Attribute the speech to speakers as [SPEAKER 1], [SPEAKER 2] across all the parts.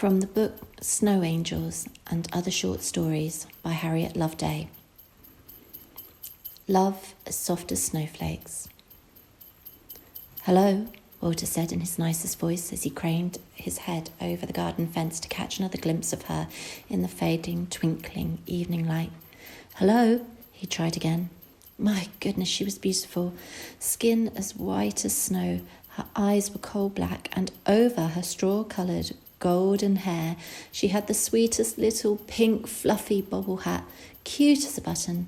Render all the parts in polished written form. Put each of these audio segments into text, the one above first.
[SPEAKER 1] From the book Snow Angels and Other Short Stories by Harriet Loveday. Love as soft as snowflakes. "Hello," Walter said in his nicest voice as he craned his head over the garden fence to catch another glimpse of her in the fading, twinkling evening light. "Hello," he tried again. My goodness, she was beautiful. Skin as white as snow, her eyes were coal black, and over her straw-coloured golden hair she had the sweetest little pink fluffy bobble hat, cute as a button.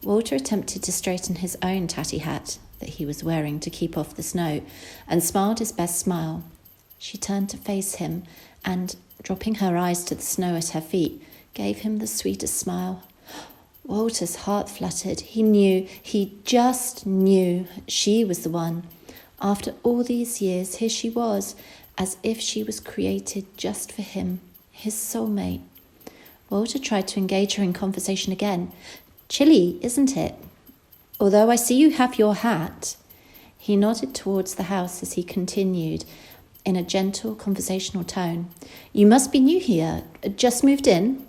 [SPEAKER 1] Walter attempted to straighten his own tatty hat that he was wearing to keep off the snow, and smiled his best smile. She turned to face him and, dropping her eyes to the snow at her feet, gave him the sweetest smile. Walter's heart fluttered. He just knew she was the one. After all these years, here she was, as if she was created just for him, his soulmate. Walter tried to engage her in conversation again. "Chilly, isn't it? Although I see you have your hat." He nodded towards the house as he continued, in a gentle conversational tone. "You must be new here. Just moved in?"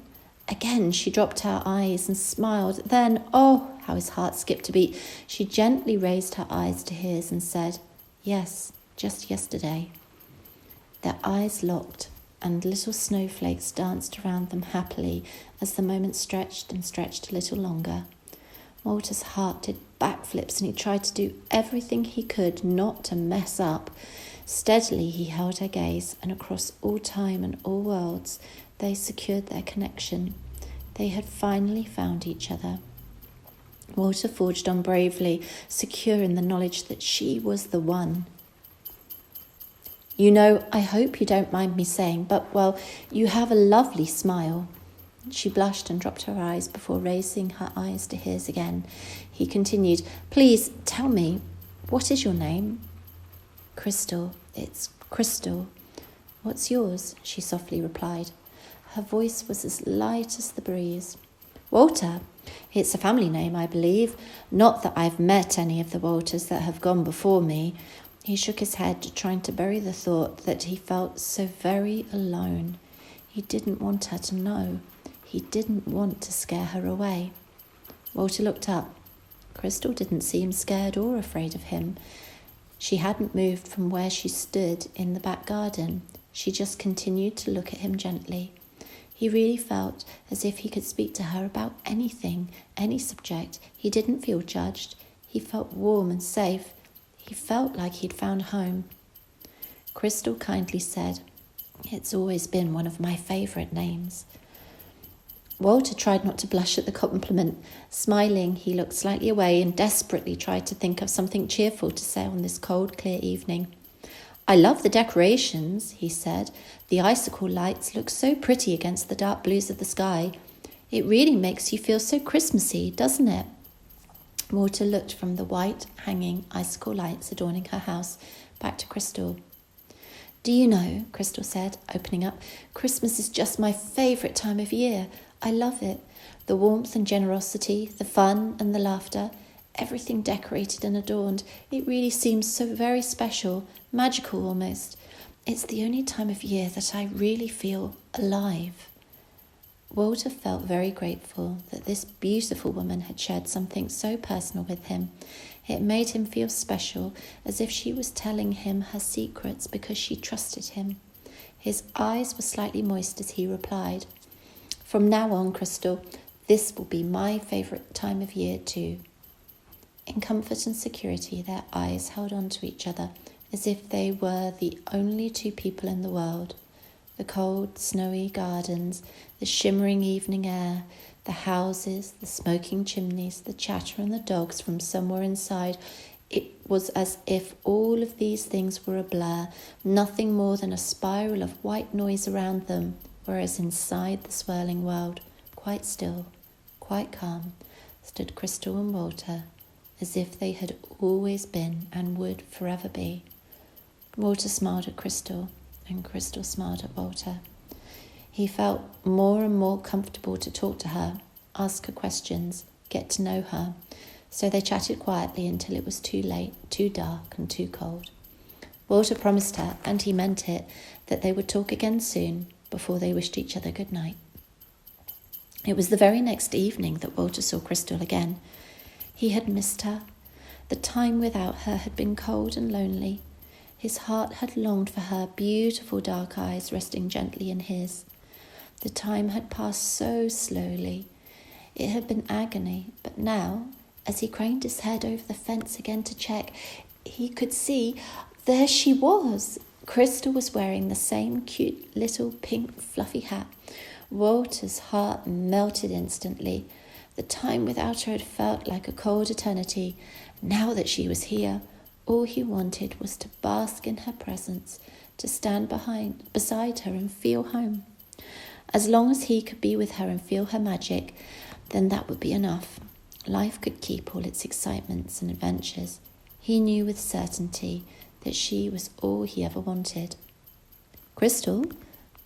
[SPEAKER 1] Again she dropped her eyes and smiled. Then, oh, how his heart skipped a beat, she gently raised her eyes to his and said, "Yes, just yesterday." Their eyes locked, and little snowflakes danced around them happily as the moment stretched and stretched a little longer. Walter's heart did backflips, and he tried to do everything he could not to mess up. Steadily he held her gaze, and across all time and all worlds they secured their connection. They had finally found each other. Walter forged on bravely, secure in the knowledge that she was the one. "You know, I hope you don't mind me saying, but, well, you have a lovely smile." She blushed and dropped her eyes before raising her eyes to his again. He continued, "Please tell me, what is your name?" "Crystal. It's Crystal." "What's yours?" she softly replied. Her voice was as light as the breeze. "Walter. It's a family name, I believe. Not that I've met any of the Walters that have gone before me." He shook his head, trying to bury the thought that he felt so very alone. He didn't want her to know. He didn't want to scare her away. Walter looked up. Crystal didn't seem scared or afraid of him. She hadn't moved from where she stood in the back garden. She just continued to look at him gently. He really felt as if he could speak to her about anything, any subject. He didn't feel judged. He felt warm and safe. He felt like he'd found home. Crystal kindly said, "It's always been one of my favourite names." Walter tried not to blush at the compliment. Smiling, he looked slightly away and desperately tried to think of something cheerful to say on this cold, clear evening. "I love the decorations," he said. "The icicle lights look so pretty against the dark blues of the sky. It really makes you feel so Christmassy, doesn't it?" Walter looked from the white, hanging icicle lights adorning her house back to Crystal. "Do you know," Crystal said, opening up, "Christmas is just my favourite time of year. I love it. The warmth and generosity, the fun and the laughter, everything decorated and adorned. It really seems so very special, magical almost. It's the only time of year that I really feel alive." Walter felt very grateful that this beautiful woman had shared something so personal with him. It made him feel special, as if she was telling him her secrets because she trusted him. His eyes were slightly moist as he replied, "From now on, Crystal, this will be my favourite time of year too." In comfort and security, their eyes held on to each other as if they were the only two people in the world. The cold, snowy gardens, the shimmering evening air, the houses, the smoking chimneys, the chatter and the dogs from somewhere inside. It was as if all of these things were a blur, nothing more than a spiral of white noise around them, whereas inside the swirling world, quite still, quite calm, stood Crystal and Walter, as if they had always been and would forever be. Walter smiled at Crystal, and Crystal smiled at Walter. He felt more and more comfortable to talk to her, ask her questions, get to know her. So they chatted quietly until it was too late, too dark and too cold. Walter promised her, and he meant it, that they would talk again soon, before they wished each other good night. It was the very next evening that Walter saw Crystal again. He had missed her. The time without her had been cold and lonely. His heart had longed for her beautiful dark eyes resting gently in his. The time had passed so slowly. It had been agony, but now, as he craned his head over the fence again to check, he could see there she was. Crystal was wearing the same cute little pink fluffy hat. Walter's heart melted instantly. The time without her had felt like a cold eternity. Now that she was here, all he wanted was to bask in her presence, to stand beside her and feel home. As long as he could be with her and feel her magic, then that would be enough. Life could keep all its excitements and adventures. He knew with certainty that she was all he ever wanted. "Crystal,"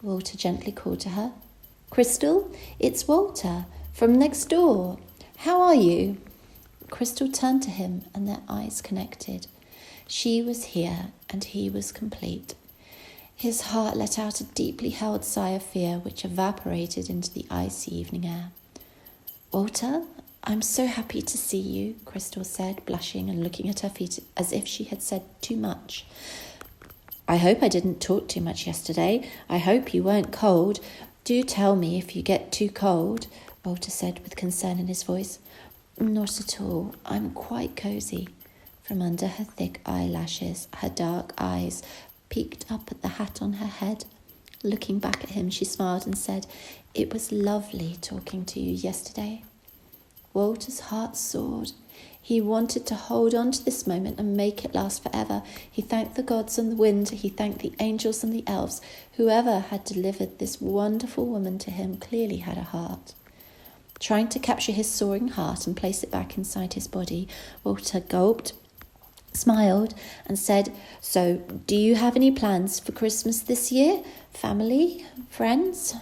[SPEAKER 1] Walter gently called to her. "Crystal, it's Walter from next door. How are you?" Crystal turned to him and their eyes connected. She was here and he was complete. His heart let out a deeply held sigh of fear which evaporated into the icy evening air. "Walter, I'm so happy to see you," Crystal said, blushing and looking at her feet as if she had said too much. "I hope I didn't talk too much yesterday. I hope you weren't cold. Do tell me if you get too cold," Walter said with concern in his voice. "Not at all. I'm quite cosy." From under her thick eyelashes, her dark eyes peeked up at the hat on her head. Looking back at him, she smiled and said, "It was lovely talking to you yesterday." Walter's heart soared. He wanted to hold on to this moment and make it last forever. He thanked the gods and the wind. He thanked the angels and the elves. Whoever had delivered this wonderful woman to him clearly had a heart. Trying to capture his soaring heart and place it back inside his body, Walter gulped, smiled, and said, "So, do you have any plans for Christmas this year? Family? Friends?"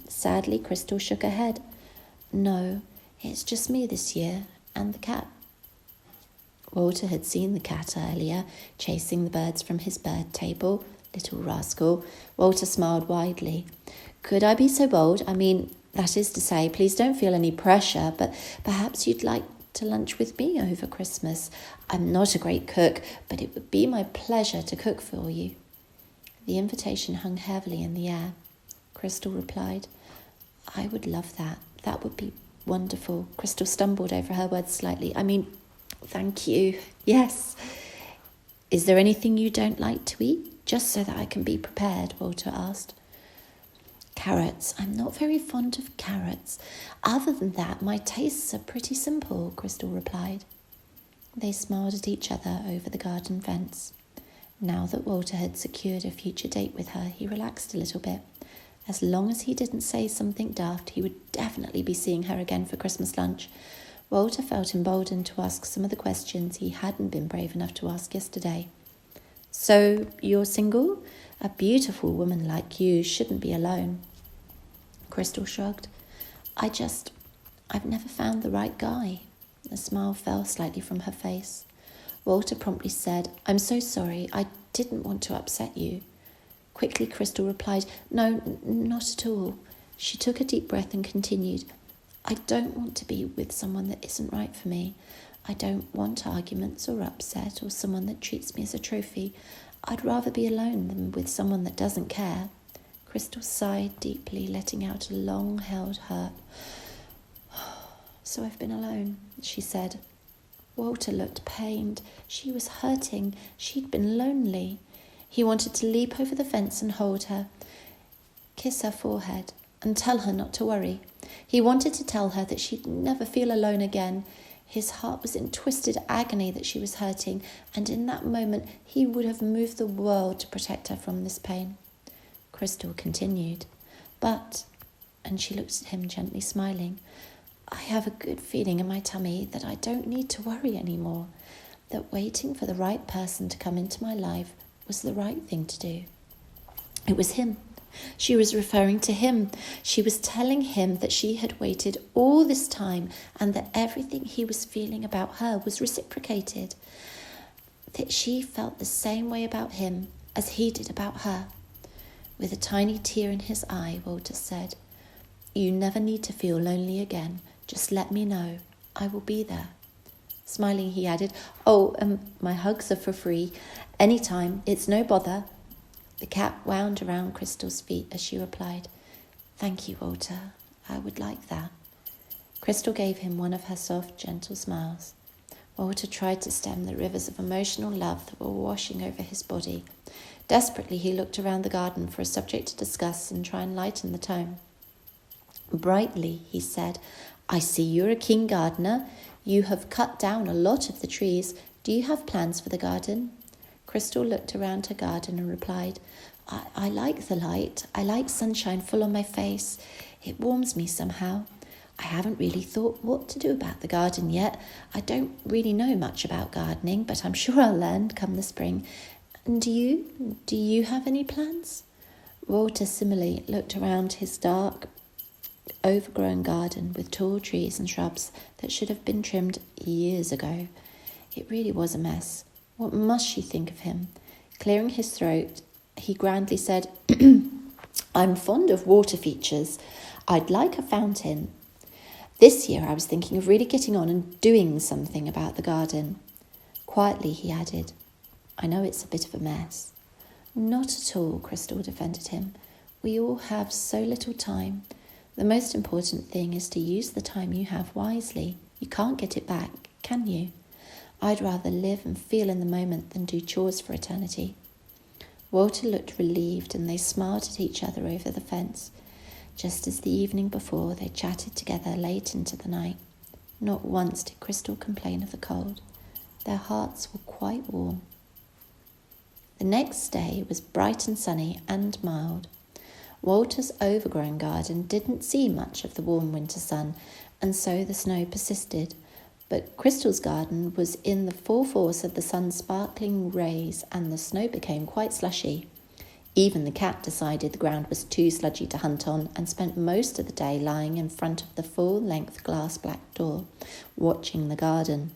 [SPEAKER 1] Sadly, Crystal shook her head. "No, it's just me this year and the cat." Walter had seen the cat earlier, chasing the birds from his bird table. Little rascal. Walter smiled widely. "Could I be so bold? I mean, that is to say, please don't feel any pressure, but perhaps you'd like to lunch with me over Christmas. I'm not a great cook, but it would be my pleasure to cook for you." The invitation hung heavily in the air. Crystal replied, "I would love that. That would be wonderful." Crystal stumbled over her words slightly. "I mean, thank you. Yes." "Is there anything you don't like to eat? Just so that I can be prepared," Walter asked. "Carrots. I'm not very fond of carrots. Other than that, my tastes are pretty simple," Crystal replied. They smiled at each other over the garden fence. Now that Walter had secured a future date with her, he relaxed a little bit. As long as he didn't say something daft, he would definitely be seeing her again for Christmas lunch. Walter felt emboldened to ask some of the questions he hadn't been brave enough to ask yesterday. "So, you're single? A beautiful woman like you shouldn't be alone." Crystal shrugged. I've never found the right guy." A smile fell slightly from her face. Walter promptly said, "I'm so sorry. I didn't want to upset you." Quickly, Crystal replied, "No, not at all." She took a deep breath and continued, "I don't want to be with someone that isn't right for me. I don't want arguments or upset or someone that treats me as a trophy. I'd rather be alone than with someone that doesn't care." Crystal sighed deeply, letting out a long-held hurt. "So I've been alone," she said. Walter looked pained. She was hurting. She'd been lonely. He wanted to leap over the fence and hold her, kiss her forehead, and tell her not to worry. He wanted to tell her that she'd never feel alone again. His heart was in twisted agony that she was hurting, and in that moment he would have moved the world to protect her from this pain. Crystal continued, "But," and she looked at him gently smiling, "I have a good feeling in my tummy that I don't need to worry anymore, that waiting for the right person to come into my life was the right thing to do." It was him. She was referring to him. She was telling him that she had waited all this time and that everything he was feeling about her was reciprocated, that she felt the same way about him as he did about her. With a tiny tear in his eye, Walter said, "You never need to feel lonely again. Just let me know. I will be there." Smiling, he added, my hugs are for free. Anytime. It's no bother." The cat wound around Crystal's feet as she replied, "Thank you, Walter. I would like that." Crystal gave him one of her soft, gentle smiles. Walter tried to stem the rivers of emotional love that were washing over his body. Desperately, he looked around the garden for a subject to discuss and try and lighten the tone. Brightly, he said, "I see you're a keen gardener. You have cut down a lot of the trees. Do you have plans for the garden?" Crystal looked around her garden and replied, I like the light. I like sunshine full on my face. It warms me somehow. I haven't really thought what to do about the garden yet. I don't really know much about gardening, but I'm sure I'll learn come the spring. And do you? Do you have any plans?" Walter similarly looked around his dark, overgrown garden with tall trees and shrubs that should have been trimmed years ago. It really was a mess. What must she think of him? Clearing his throat, he grandly said, "I'm fond of water features. I'd like a fountain. This year I was thinking of really getting on and doing something about the garden." Quietly, he added, "I know it's a bit of a mess." "Not at all," Crystal defended him. "We all have so little time. The most important thing is to use the time you have wisely. You can't get it back, can you? I'd rather live and feel in the moment than do chores for eternity." Walter looked relieved and they smiled at each other over the fence. Just as the evening before, they chatted together late into the night. Not once did Crystal complain of the cold. Their hearts were quite warm. The next day was bright and sunny and mild. Walter's overgrown garden didn't see much of the warm winter sun, and so the snow persisted. But Crystal's garden was in the full force of the sun's sparkling rays, and the snow became quite slushy. Even the cat decided the ground was too sludgy to hunt on, and spent most of the day lying in front of the full-length glass black door, watching the garden.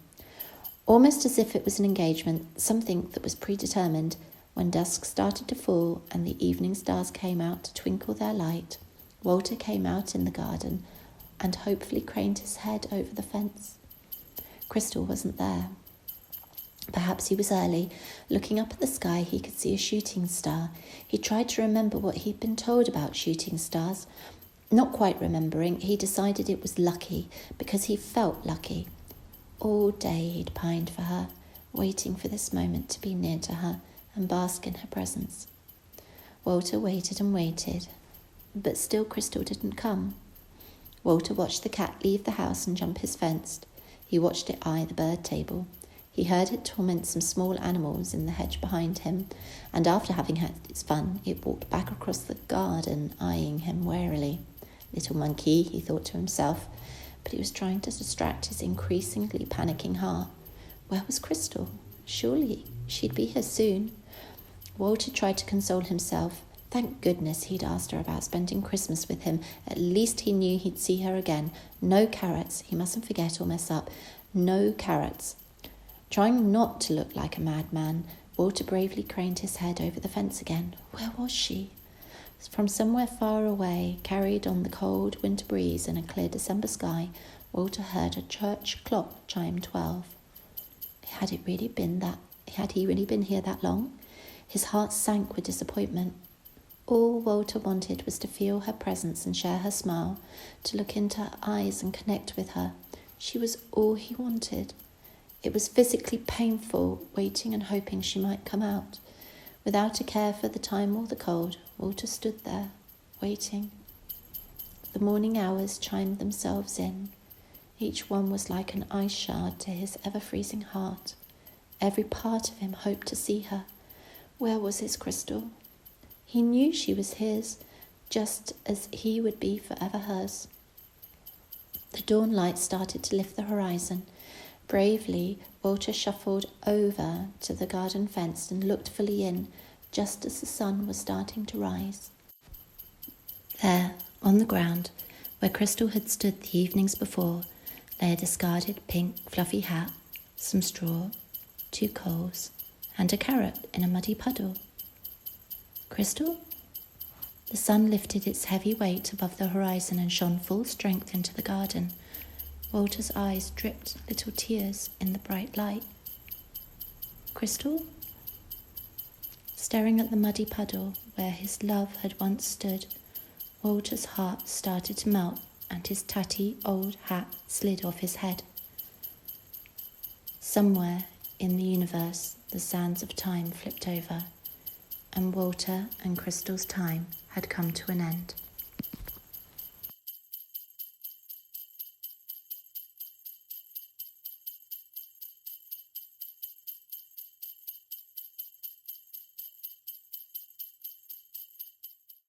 [SPEAKER 1] Almost as if it was an engagement, something that was predetermined, when dusk started to fall and the evening stars came out to twinkle their light, Walter came out in the garden and hopefully craned his head over the fence. Crystal wasn't there. Perhaps he was early. Looking up at the sky, he could see a shooting star. He tried to remember what he'd been told about shooting stars. Not quite remembering, he decided it was lucky, because he felt lucky. All day he'd pined for her, waiting for this moment to be near to her and bask in her presence. Walter waited and waited, but still Crystal didn't come. Walter watched the cat leave the house and jump his fence. He watched it eye the bird table. He heard it torment some small animals in the hedge behind him, and after having had its fun, it walked back across the garden, eyeing him warily. Little monkey, he thought to himself, but he was trying to distract his increasingly panicking heart. Where was Crystal? Surely she'd be here soon. Walter tried to console himself. Thank goodness he'd asked her about spending Christmas with him. At least he knew he'd see her again. No carrots. He mustn't forget or mess up. No carrots. Trying not to look like a madman, Walter bravely craned his head over the fence again. Where was she? From somewhere far away, carried on the cold winter breeze in a clear December sky, Walter heard a church clock chime 12. Had he really been here that long? His heart sank with disappointment. All Walter wanted was to feel her presence and share her smile, to look into her eyes and connect with her. She was all he wanted. It was physically painful, waiting and hoping she might come out. Without a care for the time or the cold, Walter stood there, waiting. The morning hours chimed themselves in. Each one was like an ice shard to his ever-freezing heart. Every part of him hoped to see her. Where was his Crystal? He knew she was his, just as he would be forever hers. The dawn light started to lift the horizon. Bravely, Walter shuffled over to the garden fence and looked fully in, just as the sun was starting to rise. There, on the ground, where Crystal had stood the evenings before, lay a discarded pink fluffy hat, some straw, 2 coals, and a carrot in a muddy puddle. Crystal? The sun lifted its heavy weight above the horizon and shone full strength into the garden. Walter's eyes dripped little tears in the bright light. Crystal? Staring at the muddy puddle where his love had once stood, Walter's heart started to melt and his tatty old hat slid off his head. Somewhere in the universe, the sands of time flipped over, and Walter and Crystal's time had come to an end.